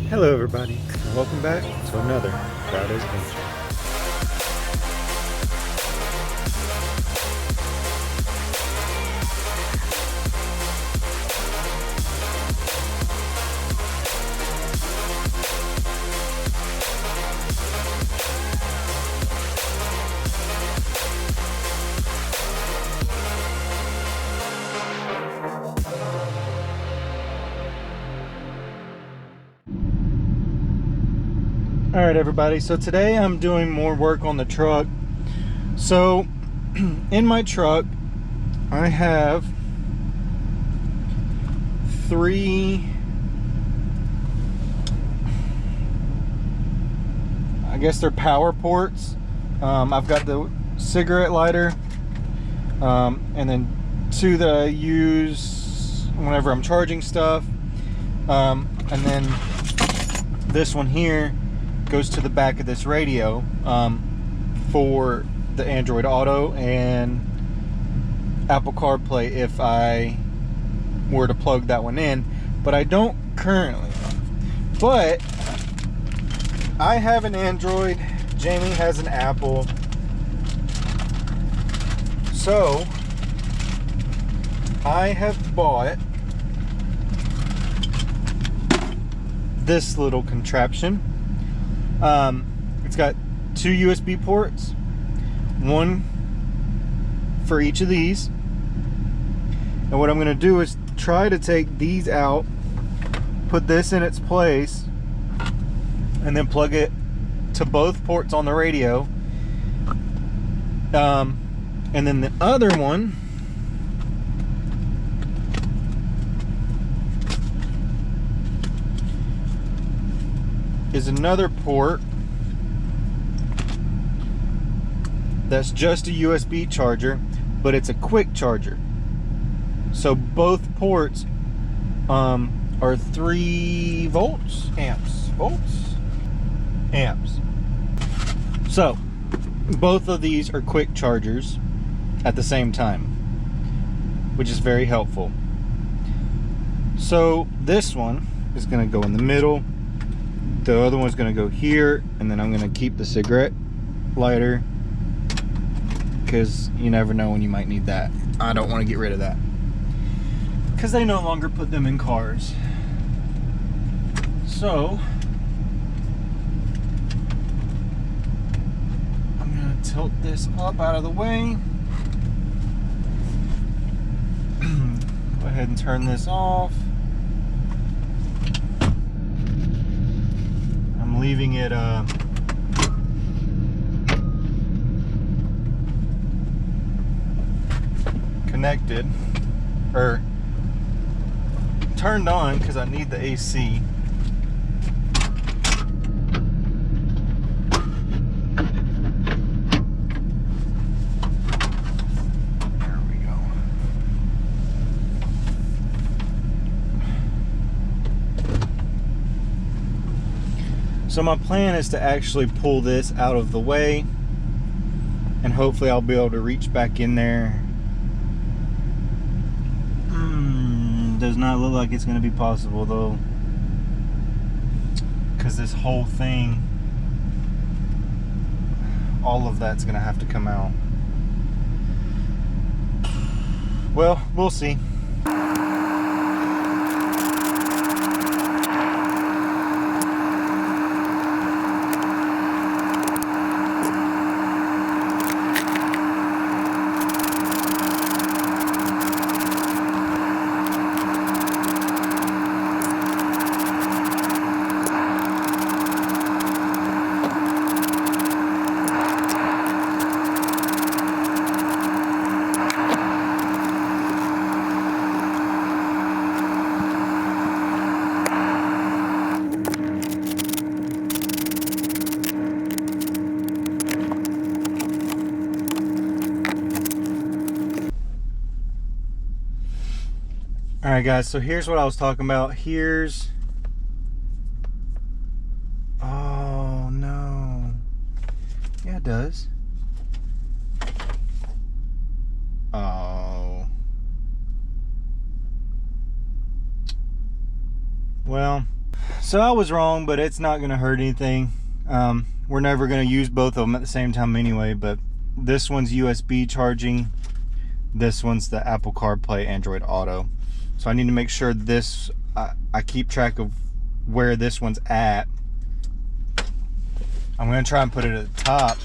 Hello everybody, and welcome back to another Friday's Adventure. Alright everybody, so today I'm doing more work on the truck. So in my truck I have three, I guess they're power ports. I've got the cigarette lighter and then two that I use whenever I'm charging stuff, and then this one here goes to the back of this radio for the Android Auto and Apple CarPlay if I were to plug that one in, but I don't currently. But I have an Android, Jamie has an Apple, so I have bought this little contraption. It's got two USB ports, one for each of these, and what I'm going to do is try to take these out, put this in its place, and then plug it to both ports on the radio, and then the other one is another port that's just a USB charger, but it's a quick charger. So both ports are 3 volts, amps. So both of these are quick chargers at the same time, which is very helpful. So this one is going to go in the middle, the other one's going to go here, and then I'm going to keep the cigarette lighter because you never know when you might need that. I don't want to get rid of that because they no longer put them in cars. So I'm going to tilt this up out of the way. Go ahead and turn this off. I'm leaving it connected or turned on because I need the AC. There we go. So my plan is to actually pull this out of the way, and hopefully I'll be able to reach back in there. Does not look like it's going to be possible though, because this whole thing, all of that's going to have to come out. Well, we'll see. Alright guys, so here's what I was talking about. Here's... oh no. Yeah, it does. Oh. Well, So I was wrong, but it's not going to hurt anything. We're never going to use both of them at the same time anyway, but this one's USB charging. This one's the Apple CarPlay Android Auto. So I need to make sure this, I keep track of where this one's at. I'm going to try and put it at the top.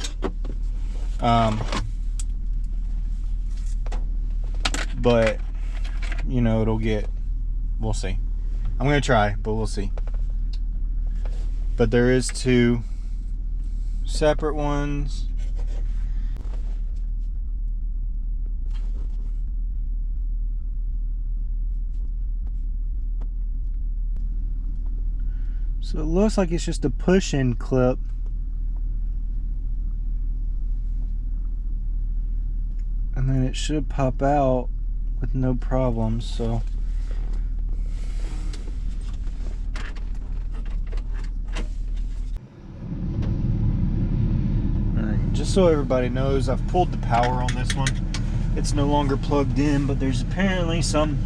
But, you know, we'll see. I'm going to try, but we'll see. But there is two separate ones. So it looks like it's just a push-in clip. And then it should pop out with no problems, so. Alright, just so everybody knows, I've pulled the power on this one. It's no longer plugged in, but there's apparently some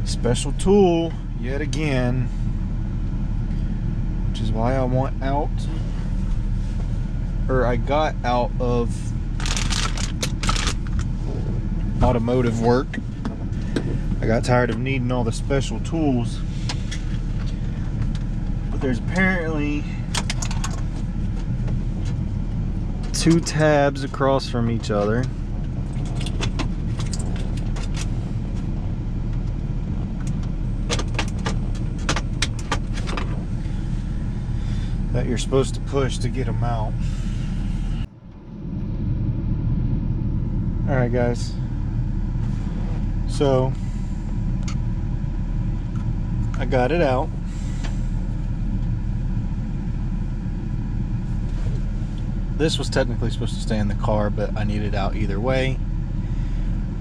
special tool, yet again, which is why I want out, or I got out of automotive work. I got tired of needing all the special tools. But there's apparently two tabs across from each other. That you're supposed to push to get them out. Alright guys, so I got it out. This was technically supposed to stay in the car, but I need it out either way.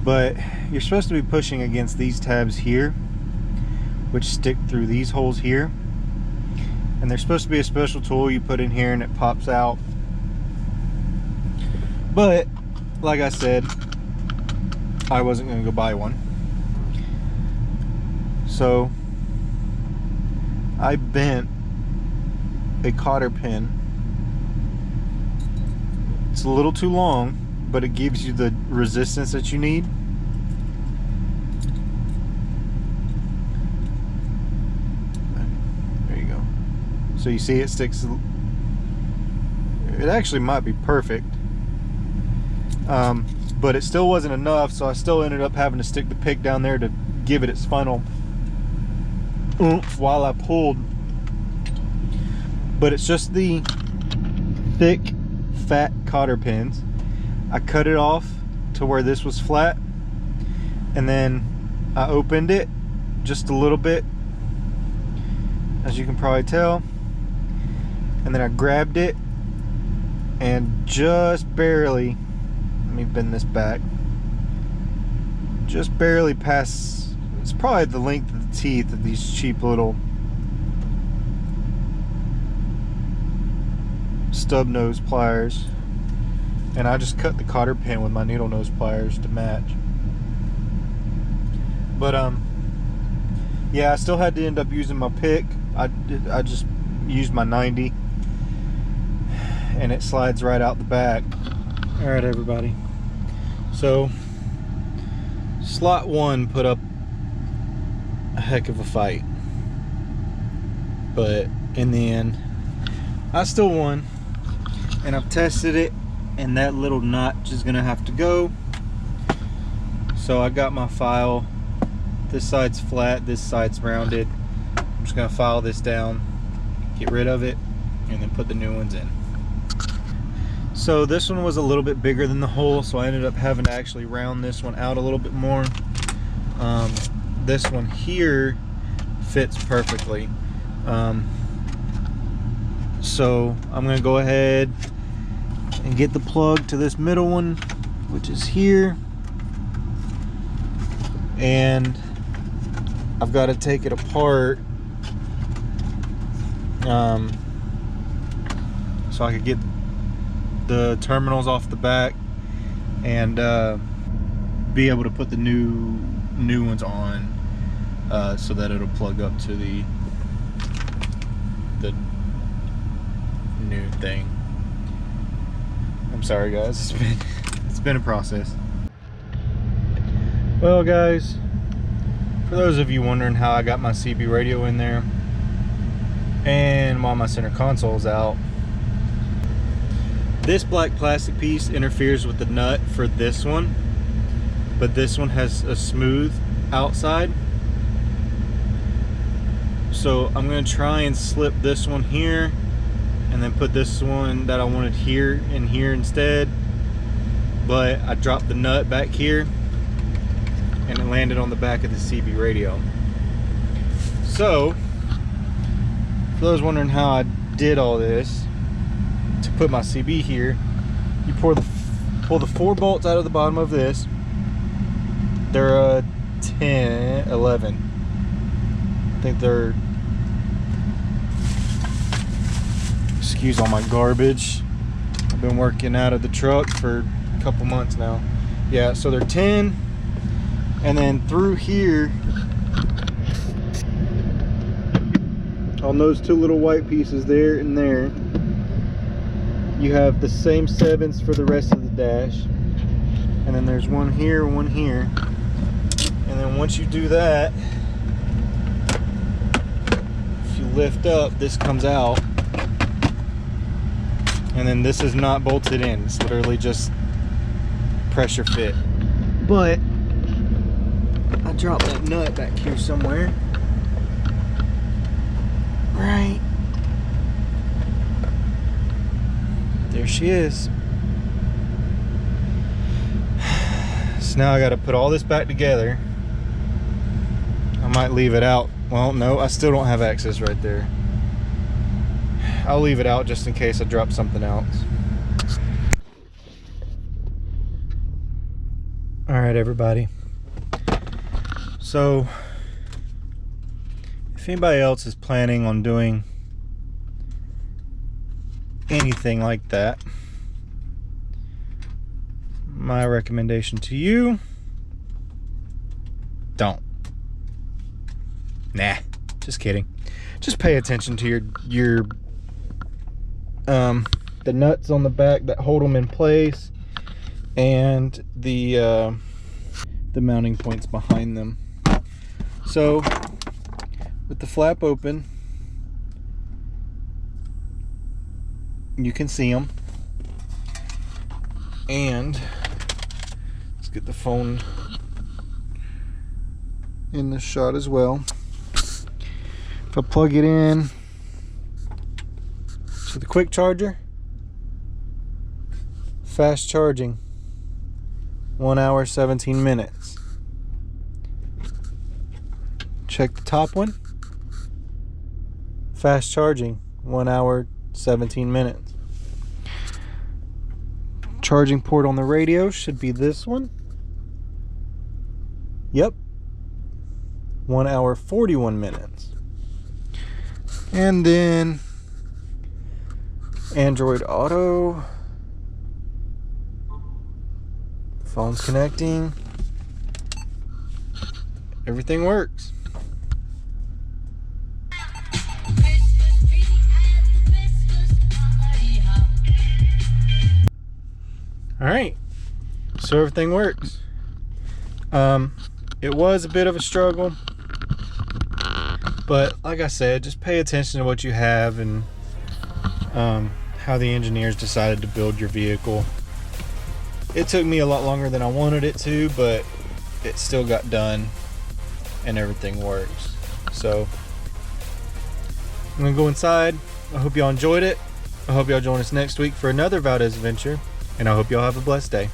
But you're supposed to be pushing against these tabs here, which stick through these holes here. And there's supposed to be a special tool you put in here and it pops out. But like I said, I wasn't going to go buy one. So I bent a cotter pin. It's a little too long, but it gives you the resistance that you need. There you go. So you see it sticks. It actually might be perfect. But it still wasn't enough, so I still ended up having to stick the pick down there to give it its final oomph while I pulled. But it's just the thick, fat cotter pins. I cut it off to where this was flat, and then I opened it just a little bit, as you can probably tell, and then I grabbed it and just barely, let me bend this back, just barely past, it's probably the length of the teeth of these cheap little stub nose pliers, and I just cut the cotter pin with my needle nose pliers to match. But yeah, I still had to end up using my pick. I just used my 90, and it slides right out the back. All right, everybody. So slot 1 put up a heck of a fight, but in the end I still won, and I've tested it, and that little notch is gonna have to go. So I got my file. This side's flat, this side's rounded. I'm just gonna file this down, get rid of it, and then put the new ones in. So this one was a little bit bigger than the hole, so I ended up having to actually round this one out a little bit more. This one here fits perfectly. So I'm gonna go ahead and get the plug to this middle one, which is here, and I've got to take it apart so I could get the terminals off the back and be able to put the new ones on, so that it'll plug up to the the new thing. I'm sorry guys, it's been a process. Well guys, for those of you wondering how I got my CB radio in there and why my center console is out, this black plastic piece interferes with the nut for this one, but this one has a smooth outside. So I'm going to try and slip this one here and then put this one that I wanted here in here instead, but I dropped the nut back here and it landed on the back of the CB radio. So for those wondering how I did all this, to put my CB here, you pull the 4 bolts out of the bottom of this. They're 10, 11. I think they're, excuse all my garbage, I've been working out of the truck for a couple months now. Yeah, so they're 10, and then through here on those 2 little white pieces there and there, you have the same 7s for the rest of the dash, and then there's one here, one here, and then once you do that, lift up, this comes out, and then this is not bolted in, it's literally just pressure fit. But I dropped that nut back here somewhere, right there she is. So now I got to put all this back together. I might leave it out. Well, no, I still don't have access right there. I'll leave it out just in case I drop something else. Alright everybody. So, if anybody else is planning on doing anything like that, my recommendation to you, don't. Nah, just kidding. Just pay attention to your the nuts on the back that hold them in place, and the mounting points behind them. So with the flap open, you can see them, and let's get the phone in the shot as well. If I plug it in to the quick charger, fast charging, 1 hour 17 minutes. Check the top one, fast charging, 1 hour 17 minutes. Charging port on the radio should be this one. Yep, 1 hour 41 minutes. And then Android Auto, phone's connecting, everything works. All right, so everything works. It was a bit of a struggle, but like I said, just pay attention to what you have and how the engineers decided to build your vehicle. It took me a lot longer than I wanted it to, but it still got done and everything works. So I'm gonna go inside. I hope y'all enjoyed it. I hope y'all join us next week for another Valdez adventure, and I hope y'all have a blessed day.